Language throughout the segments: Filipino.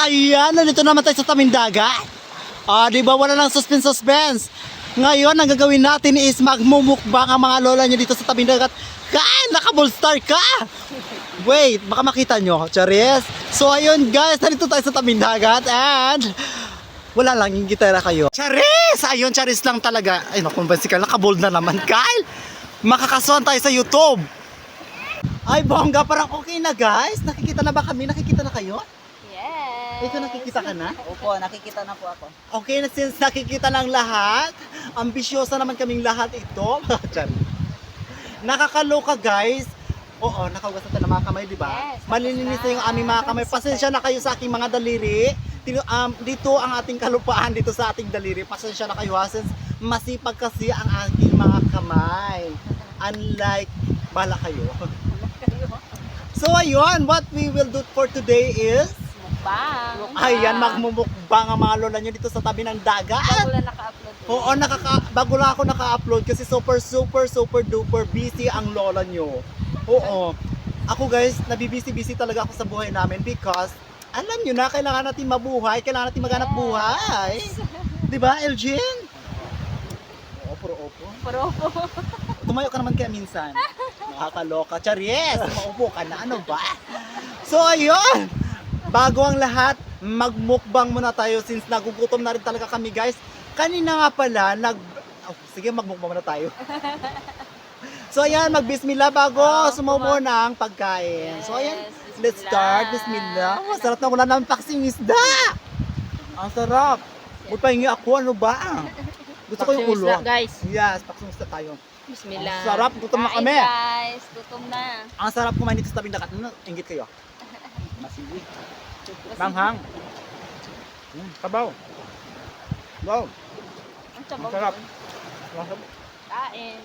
Ayan, nandito naman tayo sa tabing dagat. Di ba wala lang suspense. Ngayon, ang gagawin natin is magmumukbang ang mga lola nyo dito sa tabing dagat. Kain, naka-bullstar ka! Wait, baka makita nyo, Charis. So ayun guys, nandito tayo sa tabing dagat and wala lang, yung gitara kayo. Charis! Ayun, Charis lang talaga. Ay, nakumbansi ka, naka-bold na naman, Kyle. Makakasuhan tayo sa YouTube. Ay, bongga, parang okay na guys. Nakikita na ba kami? Nakikita na kayo? Yes. Ikaw nakikita ka na? Opo, nakikita na po ako. Okay na since nakikita ng lahat, ambisyosa naman kaming lahat ito. Nakakaloka guys. Oo, nakahugas na tayo ng mga kamay, di ba? Yes, Malilinis na yung aming mga kamay. Pasensya na kayo sa aking mga daliri. Dito ang ating kalupaan dito sa ating daliri. Pasensya na kayo ha, since masipag kasi ang aking mga kamay. Unlike, bala kayo. So ayun, what we will do for today is Mukbang. ayan, magmumukbang ang mga lola nyo dito sa tabi ng dagat. Bago lang naka-upload. Oo, bago lang ako naka-upload kasi super duper busy ang lola nyo. Oo. Ako guys, nabibisi-busy talaga ako sa buhay namin because alam nyo na, kailangan natin mabuhay, kailangan natin maghanap buhay. Di ba, Elgin? Oo, puro opo. Propo. Tumayo ka naman kaya minsan. Nakakaloka. Charies, maupo ka na. Ano ba? So, ayun. Bago ang lahat, magmukbang muna tayo since nagugutom na rin talaga kami, guys. Kanina nga pala, sige, magmukbang muna tayo. So, ayan, magbismillah bago sumubo ng pagkain. So, ayan, let's start. Bismillah. Masarap na wala naman paksing isda. Ang sarap. Huwag pahingi ako, ano ba? Gusto ko yung ulo. Guys. Yes, paksing isda tayo. Bismillah. Ang sarap, gutom na Kain, kami. guys, gutom na. Ang sarap kumain dito sa tabing dagat. Ano, inggit kayo? Masili. Manghang. Sabaw. Wow. Ang sabaw. Ang sarap. doon. Kain.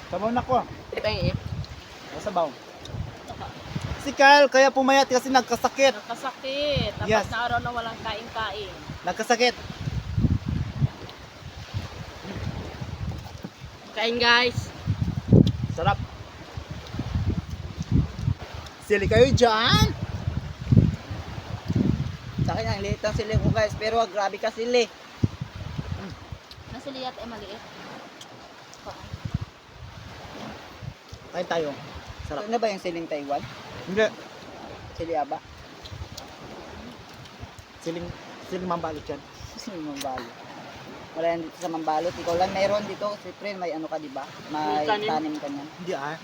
Sabaw na ko. Ito yung Sabaw. Si Kyle, kaya pumayat kasi nagkasakit. Nakasakit. Tapos Yes. na araw na walang kain-kain. Nagkasakit. Kain, guys. Sarap. Sili kayo dyan. Sa akin, ang liit ng sili ko guys, pero grabe ka sili. Nasa liyat ay maliit. Kain tayo. Sarap. Ano ba yung siling Taiwan? Hindi. Sili aba? Siling mambalot yan. Sili Mambalot. Wala yan dito sa Mambalot. Ikaw lang meron dito. Siyempre, may ano ka diba? May May tanim. tanim ka niyan. Hindi ah.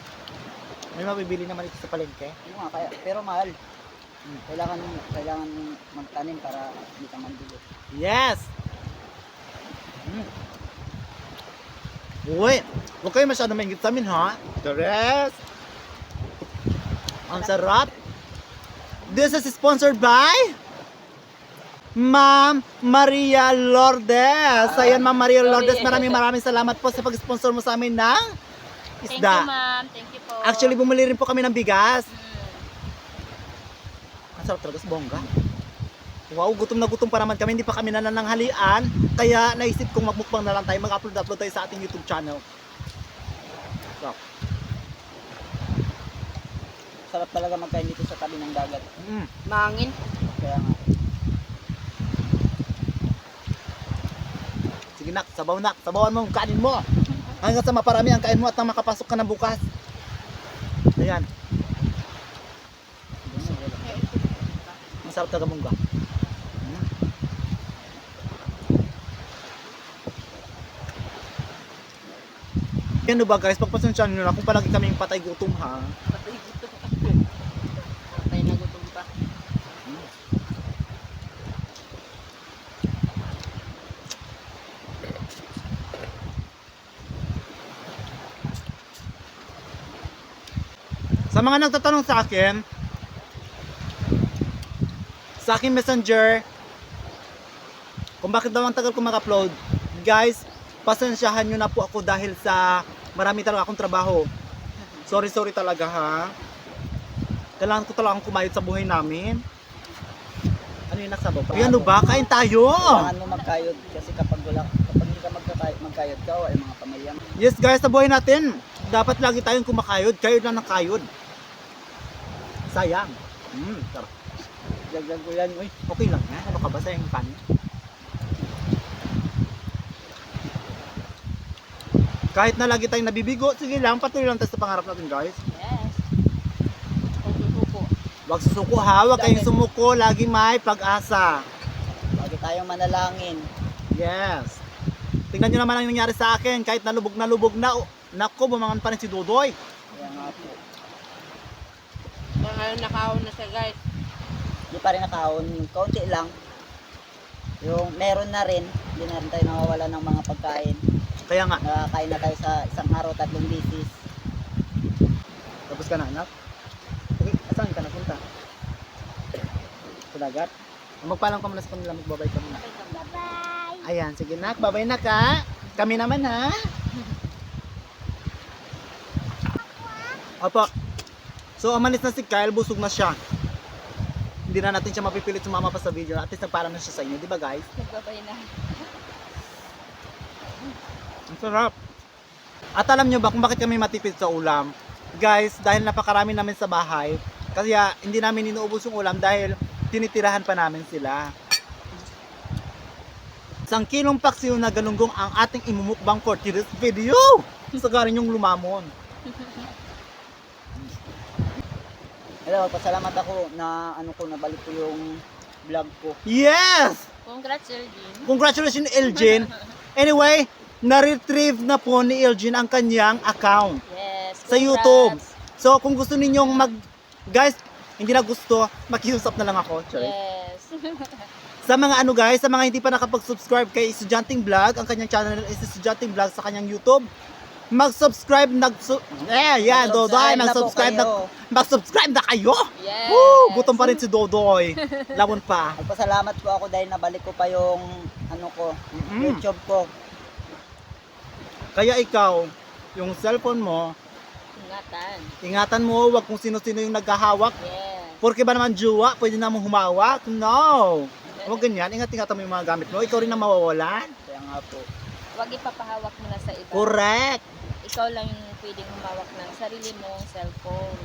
May mabibili naman ito sa palengke. Yung nga, kaya, pero mahal. Kailangan magtanim para hindi ka mandilo. Yes! Uy, huwag kayo masyado maingit sa amin ha. The rest. Ang sarap. This is sponsored by Ma'am Maria Lourdes. Ayan, Ma'am Maria Lourdes, maraming salamat po sa pag-sponsor mo sa amin ng Thank you, isda. ma'am. Thank you po. Actually, bumili rin po kami ng bigas. Ang sarap talaga sa bongga. Wow, gutom na gutom pa naman kami. Hindi pa kami nanananghalian. Kaya naisip kong magmukbang na lang tayo. Mag-upload tayo sa ating YouTube channel. Sarap. Sarap talaga magkain dito sa tabi ng dagat. Mangin. Kaya nga. Sige nak, sabaw nak. Sabawan mo ang kanin mo. Hanggang sa maparami ang kain mo at nang makapasok ka na bukas. Ayan. Masarap talaga mungga. Yan ba guys, pagpasensyahan nyo na kung palagi kaming patay gutom ha. Patay gutom pa. Patay na gutom pa. Sa mga nagtatanong sa akin, sa aking messenger, kung bakit daw ang tagal ko mag-upload, guys, pasensyahan nyo na po ako dahil sa marami talaga akong trabaho. Sorry talaga ha. Kailangan ko talaga kumayod sa buhay namin. Ano yung nasabaw pa? Ano ba? Kain tayo! Kailangan mo magkayod kasi kapag hindi ka magkayod ka o ay mga pamilya. Yes guys, sa buhay natin, dapat lagi tayong kumakayod. Kayod lang ng kayod. Sayang. Sarap. Dagdag ko yan. Uy, Okay lang yan. Ano ka ba sa yung kanin? Kahit na lagi tayong nabibigo, sige lang, patuloy lang tayo sa pangarap natin, guys. Yes. Kung susuko. Huwag susuko ha, huwag kayong sumuko, lagi may pag-asa. lagi tayong manalangin. Yes. Tingnan nyo naman ang nangyari sa akin, kahit nalubog na, nako, bumangon pa rin si Dudoy. Kaya nga po. Ngayon nakahon na siya guys. Hindi pa rin nakahon. Kaunti lang. Yung meron na rin. Hindi na rin tayo nawawala ng mga pagkain. Kaya nga, Nakakain na tayo sa isang araw, 3 beses. tapos ka na, anak? Okay, saan ka napunta? Sa dagat? Magpalang ka muna sa kanila, magbabay ka muna. Bye-bye. Ayan, sige nak, babay na ka. Kami naman ha. Opo. So, umalis na si Kyle, busog na siya. Hindi na natin siya mapipilit sumama pa sa video. At least nagpaalam na siya sa inyo, di ba guys? Nagbabay na. Ang sarap. At alam nyo ba kung bakit kami matipid sa ulam? Guys, dahil napakarami namin sa bahay, kaya hindi namin inuubos yung ulam dahil tinitirahan pa namin sila. 1 kilong paksiw na galunggong ang ating imumukbang for today's video. Sa galing yung lumamon. Hello, pasalamat ako na nabalik ko yung vlog ko. Yes! Congrats, Elgin. Congratulations, Elgin. Anyway, na-retrieve na po ni Elgin ang kanyang account Yes. sa YouTube. So, kung gusto ninyong guys, hindi na gusto, makiusap na lang ako. Sorry. Yes. Sa mga guys, sa mga hindi pa nakapag-subscribe kay Estudyanteng Vlog, ang kanyang channel is Estudyanteng Vlog sa kanyang YouTube. Mag-subscribe, yan, Dodoy, mag-subscribe na kayo. Yes. Woo, gutom pa rin si Dodoy. Labon pa. Nagpasalamat po ako dahil nabalik ko pa yung YouTube ko. Kaya ikaw, yung cellphone mo, Ingatan. ingatan mo, wag kung sino-sino yung naghahawak. Yes. Porque ba naman jowa, pwede na mong humawak? No. Huwag ganyan, ingat-ingatan mo yung mga gamit mo. Ikaw rin na mawawalan. Kaya nga po. Huwag ipapahawak mo na sa iba. Correct. Ikaw lang yung pwedeng humawak ng sarili mong cellphone.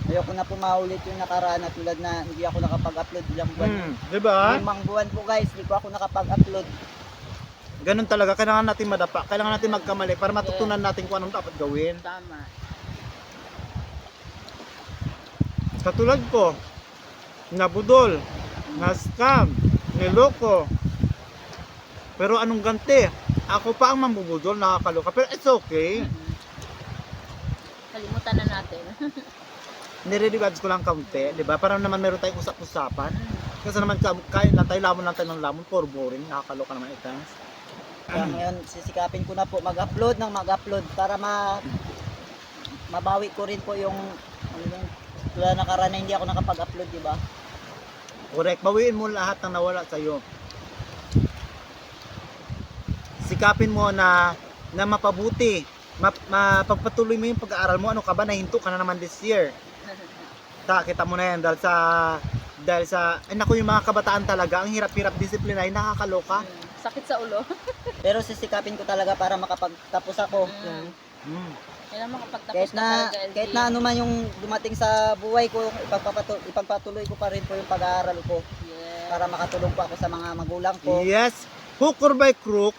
Ayoko na po maulit yung nakaraan na tulad na hindi ako nakapag-upload ilang buwan. Diba? 5 buwan po guys, hindi po ako nakapag-upload. Ganun talaga, kailangan natin madapa, kailangan natin magkamali para matutunan natin kung anong dapat gawin. Tama. Katulad ko, nabudol, na-scam, niloko. Pero anong ganti? Ako pa ang mambubudol, nakakaloka. Pero it's okay. Kalimutan na natin. Nire-regards ko lang kaunti, di ba? Para naman meron tayong usap-usapan. Kasi naman kain lang tayo, lamon lang tayo ng lamon, for boring, nakakaloka naman itang. Kaya ngayon sisikapin ko na po mag-upload para mabawi ko rin po yung tulad nakaraan na hindi ako nakapag-upload, di ba? Correct, bawiin mo lahat ng nawala sa'yo. Sikapin mo na mapabuti, mapagpatuloy mo yung pag-aaral mo. Ano ka ba, nahinto ka na naman this year. Kita mo na yan dahil sa ay naku, yung mga kabataan talaga, ang hirap-hirap disiplinahin, nakakaloka. Sakit sa ulo. Pero sisikapin ko talaga para makapagtapos ako. Yan ang makapagtapos Kahit ka na talaga, LG. kahit na ano man yung dumating sa buhay ko, ipagpatuloy ko pa rin po yung pag-aaral ko Yes. para makatulong po ako sa mga magulang ko. Yes, hook or by crook,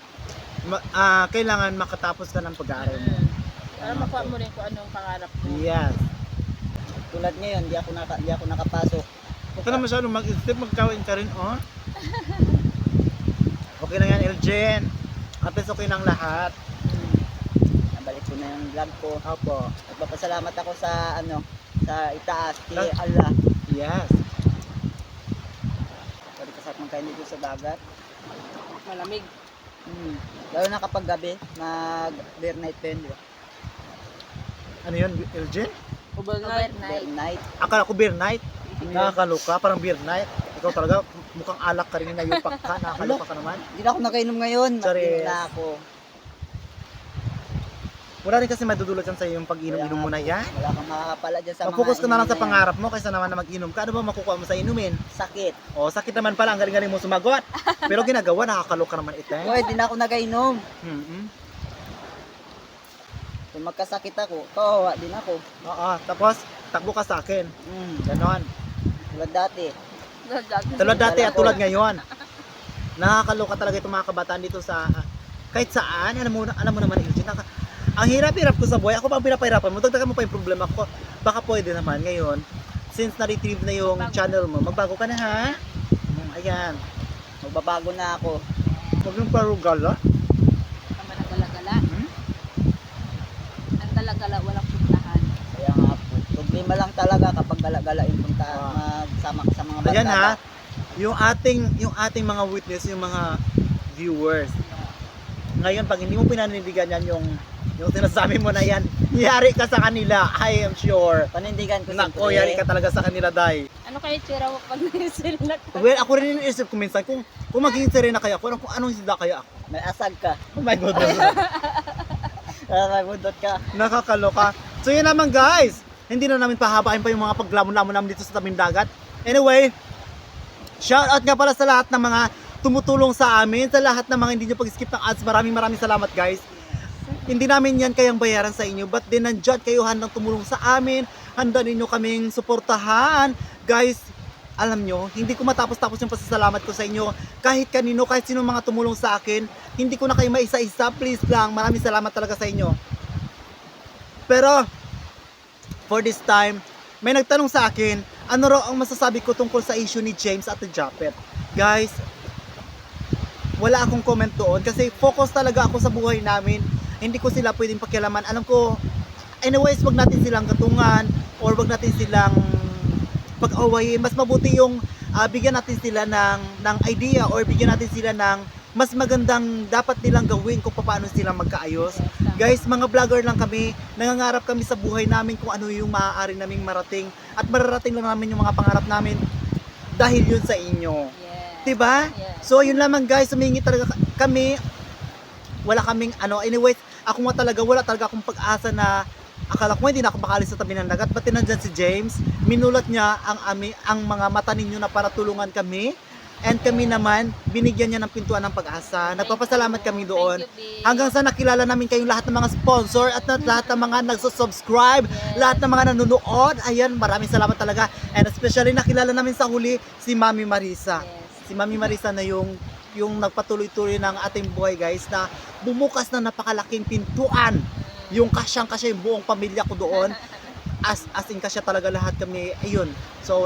kailangan makatapos ka ng pag-aaral mo. Para makuha mo rin kung anong pangarap mo. Yes. Tulad ngayon, hindi ako nakapasok. Huwag ka na masyadong mag-isip, magkawin ka rin, oh. Okay na yan, Eljen. At least okay ng lahat. Nabalik ko na yung vlog ko. Opo. Nagpapasalamat ako sa sa itaas, kay Allah. Yes. Pwede kasat magkain dito sa dagat. Malamig. Lalo na kapag gabi, mag-bear night pa yun, di ba? Ano yun, Eljen? Overnight. Bear night. Akala ko beer night. Nakakaloka, parang beer night. Ikaw talaga, mukhang alak ka rin, nayupak ka, nakakaloka ka naman. Hindi na ako nakainom ngayon. Sorry. Matin na ako. Wala rin kasi madudulot yan sa'yo yung pag-inom-inom mo na yan. Wala kang makakapala dyan sa mga Mag-focus ka na lang sa inumin pangarap mo kaysa naman na mag-inom ka. Ano ba makukuha mo sa inumin? yan. Sakit. O, sakit naman pala, ang galing-galing mo sumagot. Pero ginagawa, nakakaloka naman ito. Hoy, di na ako nagainom. Mm-hmm. Kung magkasakit ako, kawawa din ako. Oo, tapos takbo ka sa akin. Mm. Ganon. Tulad dati. Tulad dati at tulad ngayon. Nakakaloka talaga itong mga kabataan dito sa kahit saan. Alam mo naman, Elgin, ang hirap-hirap ko sa buhay. Ako pa ang pinapahirapan mo. Dagdagan mo pa yung problema ko. Baka pwede naman ngayon. Since na-retrieve na yung channel mo, magbago ka na ha? Ayan. Magbabago na ako. Huwag yung parugala. Tama na gala-gala. Ang gala-gala, walang puntahan. Kaya nga po. Problema lang talaga kapag gala-gala yung punta. Magsama ka sa mga Ayan ha. barkada. Yung ating mga witness, yung mga viewers. Ngayon, pag hindi mo pinanindigan yan, yung sinasabi mo na yan, yari ka sa kanila, I am sure. Panindigan ko Nako, yari ka talaga sa kanila, Day. Ano kayo tsura mo pag naisilak? Well, ako rin iniisip ko minsan, kung magiging serena kaya ako, kung anong isda kaya ako. May asag ka. Oh my goodness. May budot ka. Nakakaloka. So yun naman guys, hindi na namin pahabain pa yung mga paglamon-lamon namin dito sa tabing dagat. Anyway, shout out nga pala sa lahat ng mga tumutulong sa amin, sa lahat ng mga hindi nyo pag-skip ng ads. Maraming salamat guys. Hindi namin yan kayang bayaran sa inyo, but din nandyan kayo handang tumulong sa amin, handa ninyo kaming suportahan. Guys, alam nyo, hindi ko matapos-tapos yung pasasalamat ko sa inyo. Kahit kanino, kahit sino mga tumulong sa akin, hindi ko na kayo maisa-isa. Please lang, maraming salamat talaga sa inyo. Pero, for this time, may nagtanong sa akin, ano raw ang masasabi ko tungkol sa issue ni James at the Japet. Guys, wala akong comment doon kasi focus talaga ako sa buhay namin. Hindi ko sila pwedeng pakialaman. Alam ko, anyways, wag natin silang katungan or wag natin silang pag-awayin. Mas mabuti yung bigyan natin sila ng idea or bigyan natin sila ng mas magandang dapat nilang gawin kung paano sila magkaayos. Guys, mga vlogger lang kami. Nangangarap kami sa buhay namin kung ano yung maaari naming marating. At mararating lang namin yung mga pangarap namin dahil yun sa inyo. Yeah. Diba? Yeah. So yun lamang guys, humingi talaga kami. Wala kaming anyways, ako nga talaga, wala talaga akong pag-asa na akala ko hindi na ako makalis sa tabi ng dagat. Ba't nandyan si James? Minulat niya ang mga mata ninyo na para tulungan kami. And kami naman, binigyan niya ng pintuan ng pag-asa. Nagpapasalamat kami doon. Thank you, B. Hanggang sa nakilala namin kayong lahat ng mga sponsor at lahat ng mga nagsusubscribe, lahat ng mga nanonood. Ayan, maraming salamat talaga. And especially nakilala namin sa huli si Mami Marisa. Yes. Si Mami Marisa na yung nagpatuloy-tuloy ng ating buhay guys, na bumukas na napakalaking pintuan. Yung kasyang-kasya yung buong pamilya ko doon. As in kasya talaga lahat kami. Ayun. So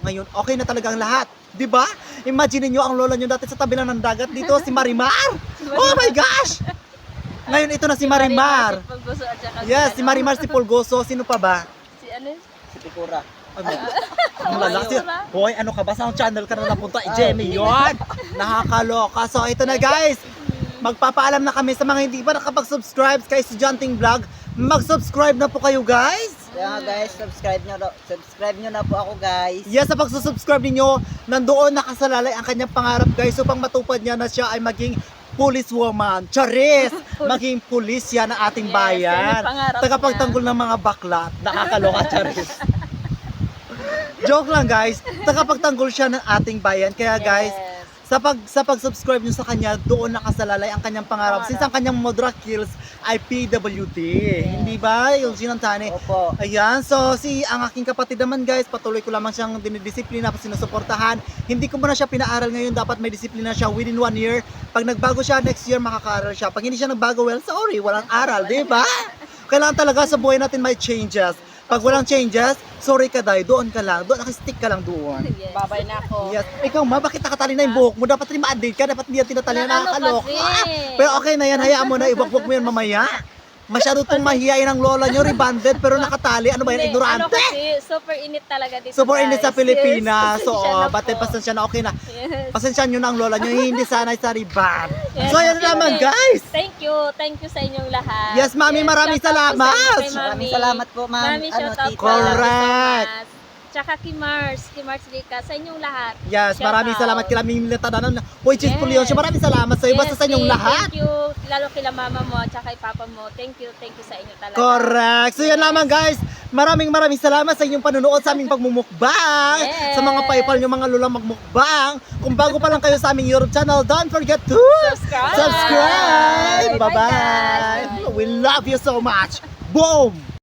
ngayon okay na talaga ang lahat. 'Di ba? Imagine niyo ang lola niyo dati sa tabi lang ng dagat, dito si Marimar. Oh my gosh. Ngayon ito na si Marimar. Si Pulgoso at saka Yes, si Marimar, si Pulgoso, sino pa ba? Si ano? Si Pikura. Ang lalaki. Hoy, ano ka ba? Sa channel ka na napunta? Jenny, yun! Nakakaloka. So, ito na guys. Magpapaalam na kami sa mga hindi pa nakapag-subscribe kay Estudyanteng Vlog. Mag-subscribe na po kayo guys. Kaya nga guys, subscribe nyo na po ako guys. Yes, sa pagsusubscribe ninyo, nandoon nakasalalay ang kanyang pangarap guys. So, pang matupad niya na siya ay maging policewoman. Charis! Maging pulis yan ng ating Yes, bayan. yan ang pangarap Tagapagtanggol ng mga bakla. Nakakaloka, Charis. Joke lang guys. Tagapagtanggol siya ng ating bayan. Kaya guys, sa pag-subscribe nyo sa kanya, doon nakasalalay ang kanyang pangarap. Since ang kanyang Modra Kills ay PWD. Hindi ba? Yung sinantane. Opo. Ayan, so ang aking kapatid naman guys, patuloy ko lamang siyang dinidisiplina, sinusuportahan. Hindi ko muna siya pinaaral ngayon, dapat may disiplina siya within 1 year. Pag nagbago siya, next year makakaaral siya. Pag hindi siya nagbago, well, sorry, walang aral, di ba? Kailangan talaga sa buhay natin may changes. Pag walang changes, sorry ka dahil, doon ka lang, doon nakastick ka lang doon. Yes. Babay na ako. Yes. Ikaw ma, bakit nakatali na yung buhok mo? Dapat rin ma-update ka, dapat hindi yan tinatali na nakakaloka. Pero okay na yan, hayaan mo na, iwakwak mo yan mamaya. Masyado itong mahihain ang lola nyo, rebanded, pero nakatali. Ano ba yan, Ano ignorante? kasi, super init talaga dito. Super init sa guys. Pilipinas. Yes, So, pasensya na bate po. pasensya na, okay na. Yes. Pasensya nyo na ang lola nyo, hindi sanay sa rebound. Yes, So, yan okay. naman guys. Thank you sa inyong lahat. Yes, Mami, maraming shout out po salamat. sa inyo kay Mami. Maraming salamat po, ma'am. Mami, shout out tita. po. Love you so Correct. much. Tsaka kay Mars Rica, sa inyong lahat. Yes, Shout maraming out. salamat kila Mimilita Tadanon. Hoy, Chis Yes. Pulion, maraming salamat sa iyo. Basta sa inyong Steve, lahat. Thank you, lalo kila mama mo at saka kay papa mo. Thank you sa inyo talaga. Correct. So yan naman guys. Maraming salamat sa inyong panunood sa aming pagmumukbang. Yes. Sa mga paypal nyo mga lulang magmukbang. Kung bago pa lang kayo sa aming YouTube channel, don't forget to Subscribe. subscribe. Bye-bye, Bye-bye. guys. We love you so much. Boom!